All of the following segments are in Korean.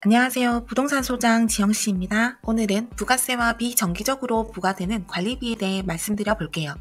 안녕하세요. 부동산 소장 지영씨입니다. 오늘은 부가세와 비정기적으로 부과되는 관리비에 대해 말씀드려 볼게요.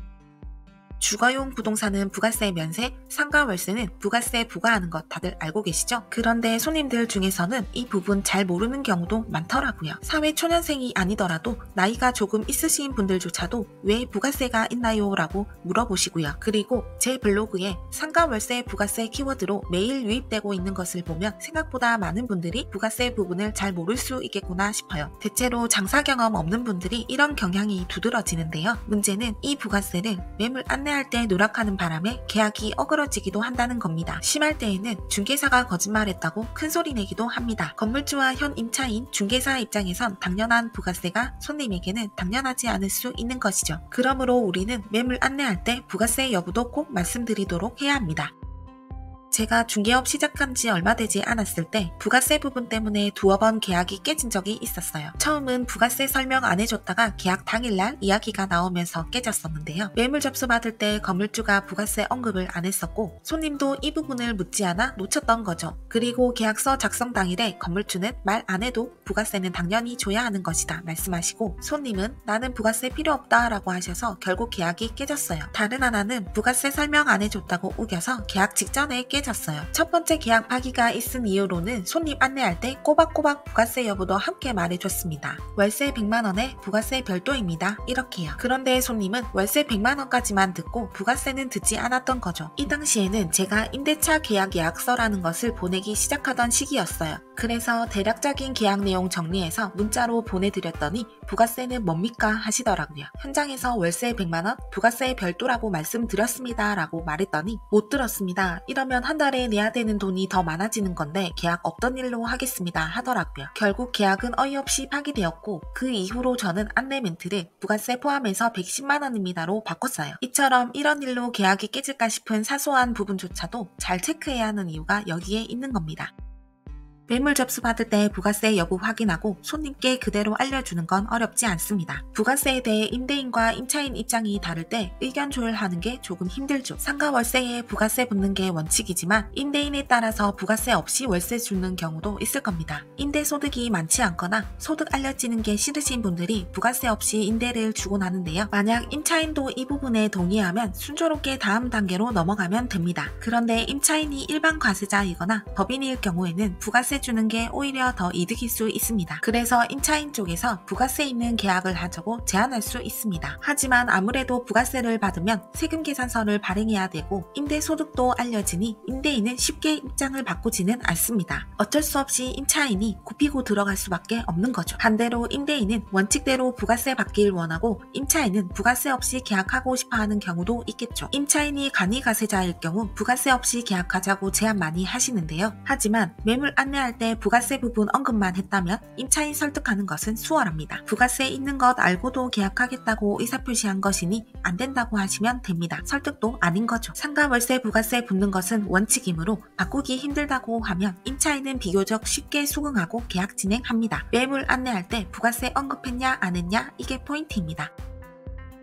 주거용 부동산은 부가세 면세, 상가 월세는 부가세 부과하는 것 다들 알고 계시죠? 그런데 손님들 중에서는 이 부분 잘 모르는 경우도 많더라고요. 사회 초년생이 아니더라도 나이가 조금 있으신 분들조차도 왜 부가세가 있나요? 라고 물어보시고요. 그리고 제 블로그에 상가 월세 부가세 키워드로 매일 유입되고 있는 것을 보면 생각보다 많은 분들이 부가세 부분을 잘 모를 수 있겠구나 싶어요. 대체로 장사 경험 없는 분들이 이런 경향이 두드러지는데요. 문제는 이 부가세를 매물 안내할 때 누락하는 바람에 계약이 어그러지기도 한다는 겁니다. 심할 때에는 중개사가 거짓말했다고 큰소리 내기도 합니다. 건물주와 현 임차인, 중개사 입장에선 당연한 부가세가 손님에게는 당연하지 않을 수 있는 것이죠. 그러므로 우리는 매물 안내할 때 부가세 여부도 꼭 말씀드리도록 해야 합니다. 제가 중개업 시작한 지 얼마 되지 않았을 때 부가세 부분 때문에 두어 번 계약이 깨진 적이 있었어요. 처음은 부가세 설명 안 해줬다가 계약 당일날 이야기가 나오면서 깨졌었는데요. 매물 접수 받을 때 건물주가 부가세 언급을 안 했었고 손님도 이 부분을 묻지 않아 놓쳤던 거죠. 그리고 계약서 작성 당일에 건물주는 말 안 해도 부가세는 당연히 줘야 하는 것이다 말씀하시고 손님은 나는 부가세 필요 없다 라고 하셔서 결국 계약이 깨졌어요. 다른 하나는 부가세 설명 안 해줬다고 우겨서 계약 직전에 깨졌어요. 첫 번째 계약 파기가 있은 이유로는 손님 안내할 때 꼬박꼬박 부가세 여부도 함께 말해줬습니다. 월세 100만원에 부가세 별도입니다. 이렇게요. 그런데 손님은 월세 100만원까지만 듣고 부가세는 듣지 않았던 거죠. 이 당시에는 제가 임대차 계약 계약서라는 것을 보내기 시작하던 시기였어요. 그래서 대략적인 계약 내용 정리해서 문자로 보내드렸더니 부가세는 뭡니까 하시더라고요. 현장에서 월세 100만원, 부가세 별도라고 말씀드렸습니다 라고 말했더니 못 들었습니다. 이러면 한 달에 내야 되는 돈이 더 많아지는 건데 계약 없던 일로 하겠습니다 하더라고요. 결국 계약은 어이없이 파기되었고 그 이후로 저는 안내 멘트를 부가세 포함해서 110만원입니다로 바꿨어요. 이처럼 이런 일로 계약이 깨질까 싶은 사소한 부분조차도 잘 체크해야 하는 이유가 여기에 있는 겁니다. 매물 접수 받을 때 부가세 여부 확인하고 손님께 그대로 알려주는 건 어렵지 않습니다. 부가세에 대해 임대인과 임차인 입장이 다를 때 의견 조율하는 게 조금 힘들죠. 상가 월세에 부가세 붙는 게 원칙이지만 임대인에 따라서 부가세 없이 월세 주는 경우도 있을 겁니다. 임대 소득이 많지 않거나 소득 알려지는 게 싫으신 분들이 부가세 없이 임대를 주곤 하는데요. 만약 임차인도 이 부분에 동의하면 순조롭게 다음 단계로 넘어가면 됩니다. 그런데 임차인이 일반 과세자이거나 법인일 경우에는 부가세 주는 게 오히려 더 이득일 수 있습니다. 그래서 임차인 쪽에서 부가세 있는 계약을 하자고 제안할 수 있습니다. 하지만 아무래도 부가세를 받으면 세금 계산서를 발행해야 되고 임대 소득도 알려지니 임대인은 쉽게 입장을 바꾸지는 않습니다. 어쩔 수 없이 임차인이 굽히고 들어갈 수밖에 없는 거죠. 반대로 임대인은 원칙대로 부가세 받길 원하고 임차인은 부가세 없이 계약하고 싶어하는 경우도 있겠죠. 임차인이 간이가세자일 경우 부가세 없이 계약하자고 제안 많이 하시는데요. 하지만 매물 안내할 때 부가세 부분 언급만 했다면 임차인 설득하는 것은 수월합니다. 부가세 있는 것 알고도 계약하겠다고 의사표시한 것이니 안 된다고 하시면 됩니다. 설득도 아닌 거죠. 상가 월세 부가세 붙는 것은 원칙이므로 바꾸기 힘들다고 하면 임차인은 비교적 쉽게 수긍하고 계약 진행합니다. 매물 안내할 때 부가세 언급했냐 안 했냐 이게 포인트입니다.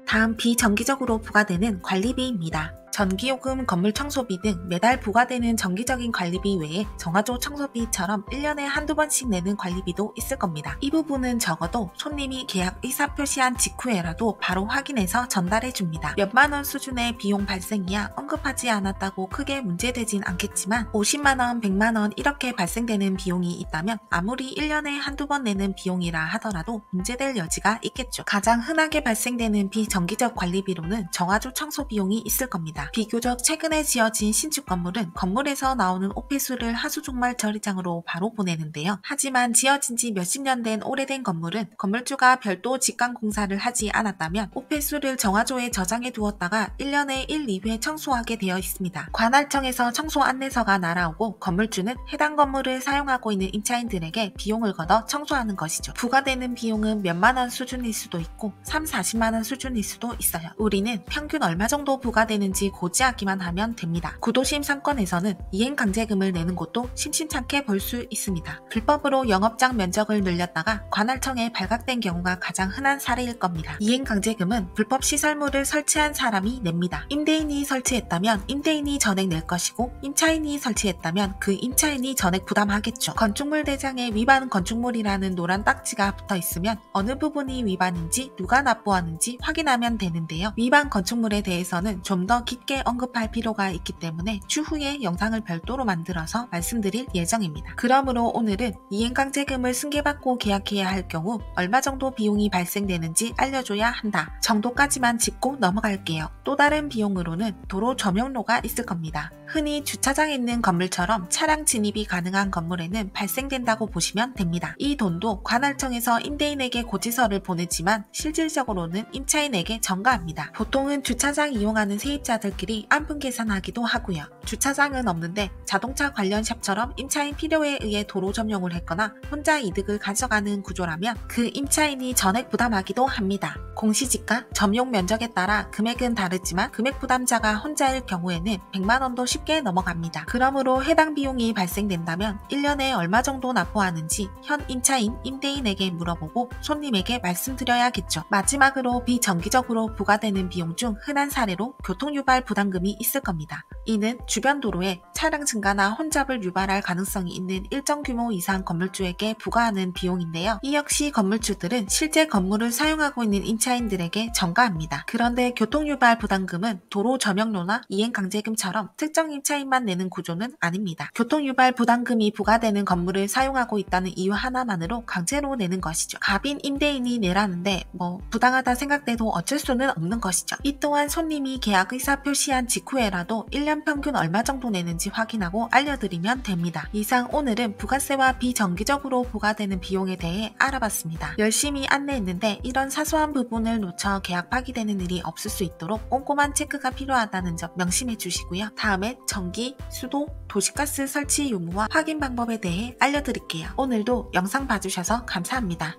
다음 비정기적으로 부과되는 관리비입니다. 전기요금, 건물 청소비 등 매달 부과되는 정기적인 관리비 외에 정화조 청소비처럼 1년에 한두 번씩 내는 관리비도 있을 겁니다. 이 부분은 적어도 손님이 계약 의사표시한 직후에라도 바로 확인해서 전달해 줍니다. 몇만원 수준의 비용 발생이야 언급하지 않았다고 크게 문제되진 않겠지만 50만원, 100만원 이렇게 발생되는 비용이 있다면 아무리 1년에 한두 번 내는 비용이라 하더라도 문제될 여지가 있겠죠. 가장 흔하게 발생되는 비정기적 관리비로는 정화조 청소 비용이 있을 겁니다. 비교적 최근에 지어진 신축 건물은 건물에서 나오는 오폐수를 하수종말 처리장으로 바로 보내는데요. 하지만 지어진 지 몇십 년 된 오래된 건물은 건물주가 별도 직강공사를 하지 않았다면 오폐수를 정화조에 저장해 두었다가 1년에 1, 2회 청소하게 되어 있습니다. 관할청에서 청소 안내서가 날아오고 건물주는 해당 건물을 사용하고 있는 임차인들에게 비용을 걷어 청소하는 것이죠. 부과되는 비용은 몇만원 수준일 수도 있고 3, 40만원 수준일 수도 있어요. 우리는 평균 얼마 정도 부과되는지 고지하기만 하면 됩니다. 구도심 상권에서는 이행강제금을 내는 곳도 심심찮게 볼 수 있습니다. 불법으로 영업장 면적을 늘렸다가 관할청에 발각된 경우가 가장 흔한 사례일 겁니다. 이행강제금은 불법 시설물을 설치한 사람이 냅니다. 임대인이 설치했다면 임대인이 전액 낼 것이고 임차인이 설치했다면 그 임차인이 전액 부담하겠죠. 건축물 대장에 위반 건축물이라는 노란 딱지가 붙어 있으면 어느 부분이 위반인지 누가 납부하는지 확인하면 되는데요. 위반 건축물에 대해서는 좀 더 깊게 언급할 필요가 있기 때문에 추후에 영상을 별도로 만들어서 말씀드릴 예정입니다. 그러므로 오늘은 이행강제금을 승계받고 계약해야 할 경우 얼마 정도 비용이 발생되는지 알려줘야 한다 정도까지만 짚고 넘어갈게요. 또 다른 비용으로는 도로 점용료가 있을 겁니다. 흔히 주차장에 있는 건물처럼 차량 진입이 가능한 건물에는 발생된다고 보시면 됩니다. 이 돈도 관할청에서 임대인에게 고지서를 보내지만 실질적으로는 임차인에게 전가합니다. 보통은 주차장 이용하는 세입자들끼리 안분 계산하기도 하고요. 주차장은 없는데 자동차 관련 샵처럼 임차인 필요에 의해 도로 점용을 했거나 혼자 이득을 가져가는 구조라면 그 임차인이 전액 부담하기도 합니다. 공시지가, 점용 면적에 따라 금액은 다르지만 금액 부담자가 혼자일 경우에는 100만 원도 쉽게 넘어갑니다. 그러므로 해당 비용이 발생된다면 1년에 얼마 정도 납부하는지 현 임차인, 임대인에게 물어보고 손님에게 말씀드려야겠죠. 마지막으로 비정기적으로 부과되는 비용 중 흔한 사례로 교통유발 부담금이 있을 겁니다. 이는 주변 도로에 차량 증가나 혼잡을 유발할 가능성이 있는 일정 규모 이상 건물주에게 부과하는 비용인데요. 이 역시 건물주들은 실제 건물을 사용하고 있는 임차인들에게 전가합니다. 그런데 교통유발 부담금은 도로 점용료나 이행강제금처럼 특정 임차인만 내는 구조는 아닙니다. 교통유발 부담금이 부과되는 건물을 사용하고 있다는 이유 하나만으로 강제로 내는 것이죠. 갑인 임대인이 내라는데 부당하다 생각돼도 어쩔 수는 없는 것이죠. 이 또한 손님이 계약 의사 표시한 직후에라도 1년 평균 얼마 정도 내는지 확인하고 알려드리면 됩니다. 이상 오늘은 부가세와 비정기적으로 부과되는 비용에 대해 알아봤습니다. 열심히 안내했는데 이런 사소한 부분을 놓쳐 계약 파기되는 일이 없을 수 있도록 꼼꼼한 체크가 필요하다는 점 명심해 주시고요. 다음에 전기, 수도, 도시가스 설치 유무와 확인 방법에 대해 알려드릴게요. 오늘도 영상 봐주셔서 감사합니다.